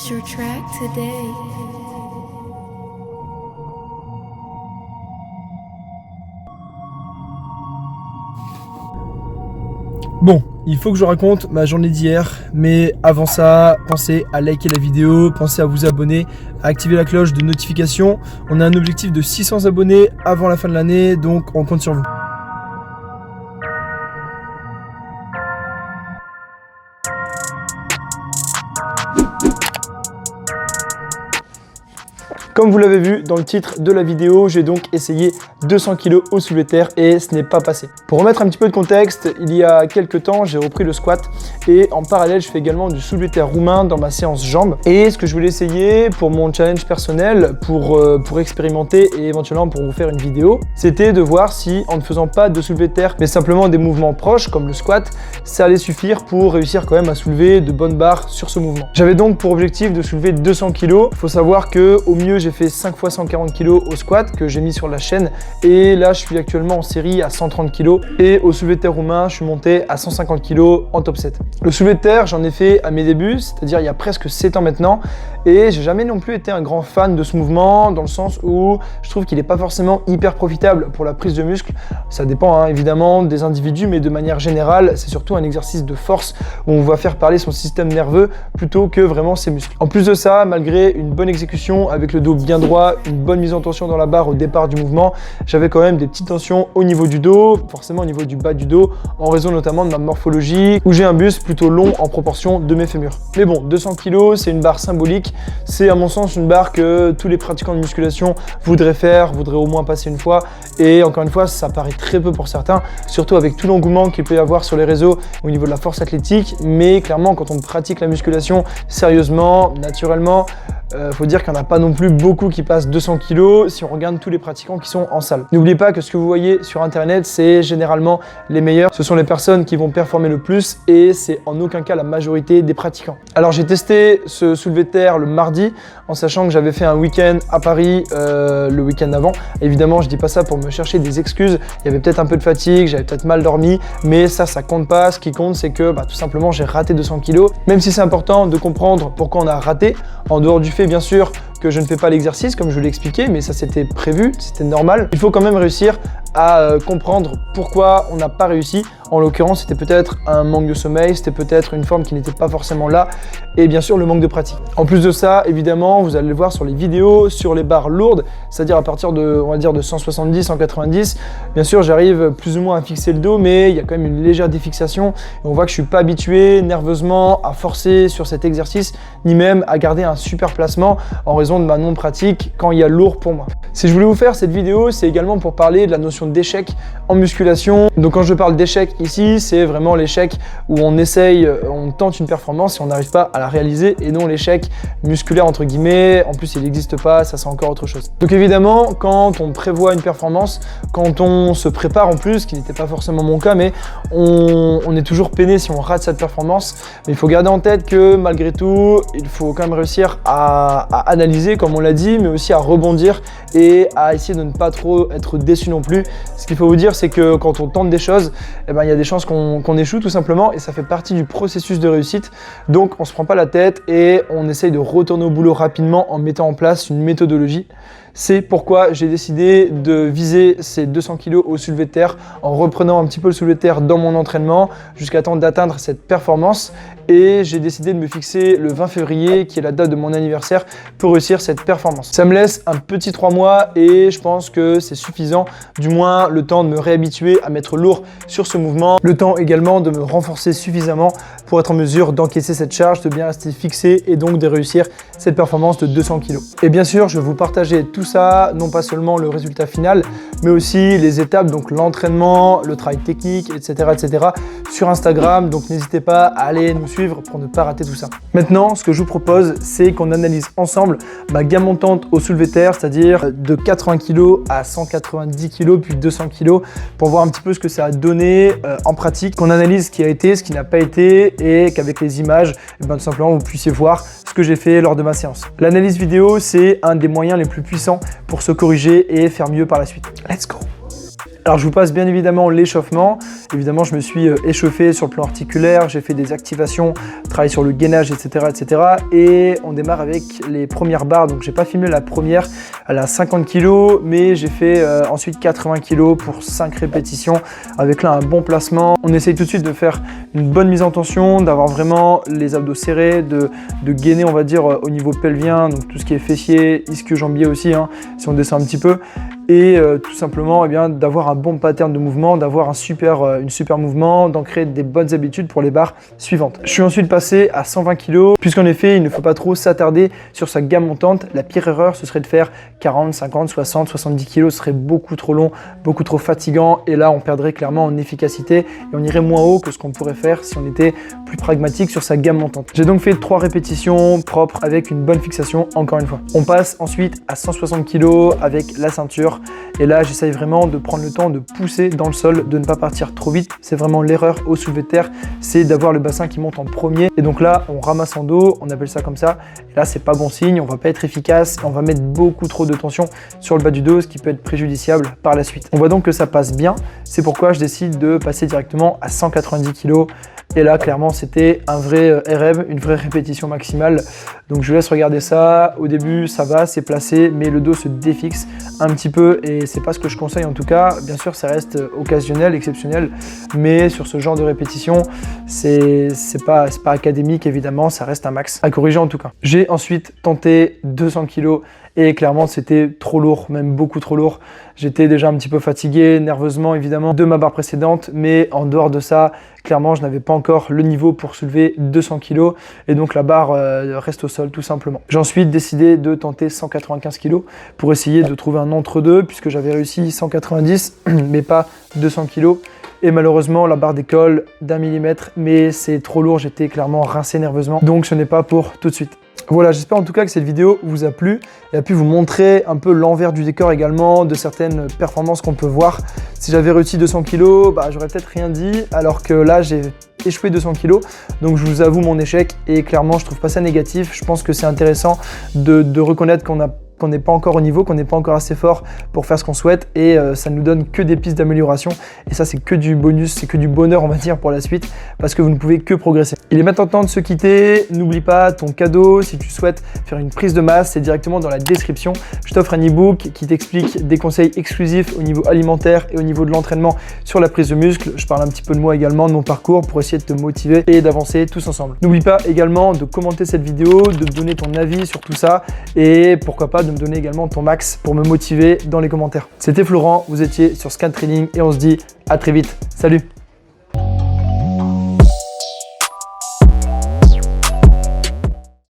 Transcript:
Request your track today. Bon, il faut que je raconte ma journée d'hier, mais avant ça, pensez à liker la vidéo, pensez à vous abonner, à activer la cloche de notification. On a un objectif de 600 abonnés avant la fin de l'année, donc on compte sur vous. Comme vous l'avez vu dans le titre de la vidéo, j'ai donc essayé 200 kg au soulevé de terre et ce n'est pas passé. Pour remettre un petit peu de contexte, il y a quelques temps, j'ai repris le squat et en parallèle, je fais également du soulevé de terre roumain dans ma séance jambes. Et ce que je voulais essayer pour mon challenge personnel, pour expérimenter et éventuellement pour vous faire une vidéo, c'était de voir si en ne faisant pas de soulevé de terre, mais simplement des mouvements proches comme le squat, ça allait suffire pour réussir quand même à soulever de bonnes barres sur ce mouvement. J'avais donc pour objectif de soulever 200 kg. Il faut savoir que au mieux, j'ai fait 5 fois 140 kg au squat que j'ai mis sur la chaîne et là je suis actuellement en série à 130 kg et au soulevé de terre roumain je suis monté à 150 kg en top 7. Le soulevé de terre j'en ai fait à mes débuts, c'est-à-dire il y a presque 7 ans maintenant et j'ai jamais non plus été un grand fan de ce mouvement dans le sens où je trouve qu'il n'est pas forcément hyper profitable pour la prise de muscle. Ça dépend évidemment des individus mais de manière générale c'est surtout un exercice de force où on va faire parler son système nerveux plutôt que vraiment ses muscles. En plus de ça, malgré une bonne exécution avec le dos bien droit, une bonne mise en tension dans la barre au départ du mouvement, j'avais quand même des petites tensions au niveau du dos, forcément au niveau du bas du dos, en raison notamment de ma morphologie, où j'ai un buste plutôt long en proportion de mes fémurs. Mais bon, 200 kg, c'est une barre symbolique, c'est à mon sens une barre que tous les pratiquants de musculation voudraient faire, voudraient au moins passer une fois, et encore une fois, ça paraît très peu pour certains, surtout avec tout l'engouement qu'il peut y avoir sur les réseaux au niveau de la force athlétique, mais clairement, quand on pratique la musculation sérieusement, naturellement, faut dire qu'il n'y en a pas non plus beaucoup qui passent 200 kg si on regarde tous les pratiquants qui sont en salle. N'oubliez pas que ce que vous voyez sur internet, c'est généralement les meilleurs. Ce sont les personnes qui vont performer le plus et c'est en aucun cas la majorité des pratiquants. Alors j'ai testé ce soulevé de terre le mardi en sachant que j'avais fait un week-end à Paris le week-end avant. Évidemment, je dis pas ça pour me chercher des excuses. Il y avait peut-être un peu de fatigue, j'avais peut-être mal dormi, mais ça compte pas. Ce qui compte, c'est que tout simplement, j'ai raté 200 kg. Même si c'est important de comprendre pourquoi on a raté, en dehors du fait bien sûr que je ne fais pas l'exercice comme je l'ai expliqué, mais ça c'était prévu, c'était normal. Il faut quand même réussir à comprendre pourquoi on n'a pas réussi. En l'occurrence, c'était peut-être un manque de sommeil, c'était peut-être une forme qui n'était pas forcément là et bien sûr le manque de pratique. En plus de ça, évidemment, vous allez le voir sur les vidéos, sur les barres lourdes, c'est-à-dire à partir de, on va dire de 170, 190, bien sûr, j'arrive plus ou moins à fixer le dos, mais il y a quand même une légère défixation et on voit que je suis pas habitué nerveusement à forcer sur cet exercice, ni même à garder un super placement en raison de ma non-pratique quand il y a lourd pour moi. Si je voulais vous faire cette vidéo, c'est également pour parler de la notion d'échec en musculation. Donc quand je parle d'échec ici, c'est vraiment l'échec où on essaye, on tente une performance et on n'arrive pas à la réaliser et non l'échec musculaire entre guillemets. En plus, il n'existe pas, ça c'est encore autre chose. Donc évidemment, quand on prévoit une performance, quand on se prépare en plus, ce qui n'était pas forcément mon cas, mais on est toujours peiné si on rate cette performance. Mais il faut garder en tête que malgré tout, il faut quand même réussir à analyser comme on l'a dit, mais aussi à rebondir et à essayer de ne pas trop être déçu non plus. Ce qu'il faut vous dire, c'est que quand on tente des choses, il y a des chances qu'on échoue tout simplement et ça fait partie du processus de réussite. Donc on se prend pas la tête et on essaye de retourner au boulot rapidement en mettant en place une méthodologie. C'est pourquoi j'ai décidé de viser ces 200 kg au soulevé de terre en reprenant un petit peu le soulevé de terre dans mon entraînement jusqu'à temps d'atteindre cette performance. Et j'ai décidé de me fixer le 20 février, qui est la date de mon anniversaire, pour réussir cette performance. Ça me laisse un petit 3 mois et je pense que c'est suffisant, du moins le temps de me réhabituer à mettre lourd sur ce mouvement, le temps également de me renforcer suffisamment pour être en mesure d'encaisser cette charge, de bien rester fixé et donc de réussir cette performance de 200 kg. Et bien sûr, je vais vous partager tout ça, non pas seulement le résultat final, mais aussi les étapes, donc l'entraînement, le travail technique, etc. sur Instagram. Donc n'hésitez pas à aller nous suivre pour ne pas rater tout ça. Maintenant, ce que je vous propose, c'est qu'on analyse ensemble ma gamme montante au soulevé de terre, c'est-à-dire de 80 kg à 190 kg puis 200 kg pour voir un petit peu ce que ça a donné en pratique, qu'on analyse ce qui a été, ce qui n'a pas été et qu'avec les images, tout simplement, vous puissiez voir ce que j'ai fait lors de ma séance. L'analyse vidéo, c'est un des moyens les plus puissants pour se corriger et faire mieux par la suite. Let's go! Alors je vous passe bien évidemment l'échauffement. Évidemment, je me suis échauffé sur le plan articulaire, j'ai fait des activations, travaillé sur le gainage, etc., etc. Et on démarre avec les premières barres. Donc j'ai pas filmé la première, elle a 50 kg, mais j'ai fait ensuite 80 kg pour 5 répétitions avec là un bon placement. On essaye tout de suite de faire une bonne mise en tension, d'avoir vraiment les abdos serrés, de gainer on va dire au niveau pelvien, donc tout ce qui est fessier, ischio-jambier aussi, hein, si on descend un petit peu. Et tout simplement d'avoir un bon pattern de mouvement, d'avoir une super mouvement, d'ancrer des bonnes habitudes pour les barres suivantes. Je suis ensuite passé à 120 kg, puisqu'en effet, il ne faut pas trop s'attarder sur sa gamme montante. La pire erreur, ce serait de faire 40, 50, 60, 70 kg. Ce serait beaucoup trop long, beaucoup trop fatigant. Et là, on perdrait clairement en efficacité et on irait moins haut que ce qu'on pourrait faire si on était plus pragmatique sur sa gamme montante. J'ai donc fait 3 répétitions propres avec une bonne fixation, encore une fois. On passe ensuite à 160 kg avec la ceinture. Et là, j'essaye vraiment de prendre le temps de pousser dans le sol, de ne pas partir trop vite. C'est vraiment l'erreur au soulevé de terre, c'est d'avoir le bassin qui monte en premier. Et donc là, on ramasse en dos, on appelle ça comme ça. Et là, c'est pas bon signe, on va pas être efficace. On va mettre beaucoup trop de tension sur le bas du dos, ce qui peut être préjudiciable par la suite. On voit donc que ça passe bien. C'est pourquoi je décide de passer directement à 190 kg. Et là, clairement, c'était un vrai RM, une vraie répétition maximale. Donc, je vous laisse regarder ça. Au début, ça va, c'est placé, mais le dos se défixe un petit peu et c'est pas ce que je conseille en tout cas. Bien sûr, ça reste occasionnel, exceptionnel, mais sur ce genre de répétition, c'est pas académique évidemment, ça reste un max à corriger en tout cas. J'ai ensuite tenté 200 kg et clairement, c'était trop lourd, même beaucoup trop lourd. J'étais déjà un petit peu fatigué, nerveusement évidemment, de ma barre précédente, mais en dehors de ça, clairement, je n'avais pas encore le niveau pour soulever 200 kg et donc la barre reste au sol tout simplement. J'ai ensuite décidé de tenter 195 kg pour essayer de trouver un entre-deux puisque j'avais réussi 190 mais pas 200 kg. Et malheureusement, la barre décolle d'1 millimètre, mais c'est trop lourd, j'étais clairement rincé nerveusement, donc ce n'est pas pour tout de suite. Voilà, j'espère en tout cas que cette vidéo vous a plu et a pu vous montrer un peu l'envers du décor également de certaines performances qu'on peut voir. Si j'avais réussi 200 kg, j'aurais peut-être rien dit, alors que là j'ai échoué 200 kg. Donc je vous avoue mon échec et clairement je trouve pas ça négatif. Je pense que c'est intéressant de reconnaître qu'on n'est pas encore au niveau, qu'on n'est pas encore assez fort pour faire ce qu'on souhaite et ça nous donne que des pistes d'amélioration et ça c'est que du bonus, c'est que du bonheur on va dire pour la suite parce que vous ne pouvez que progresser. Il est maintenant temps de se quitter, n'oublie pas ton cadeau si tu souhaites faire une prise de masse, c'est directement dans la description. Je t'offre un e-book qui t'explique des conseils exclusifs au niveau alimentaire et au niveau de l'entraînement sur la prise de muscle. Je parle un petit peu de moi également, de mon parcours pour essayer de te motiver et d'avancer tous ensemble. N'oublie pas également de commenter cette vidéo, de me donner ton avis sur tout ça et pourquoi pas de me donner également ton max pour me motiver dans les commentaires. C'était Florent, vous étiez sur Scan Training et on se dit à très vite. Salut!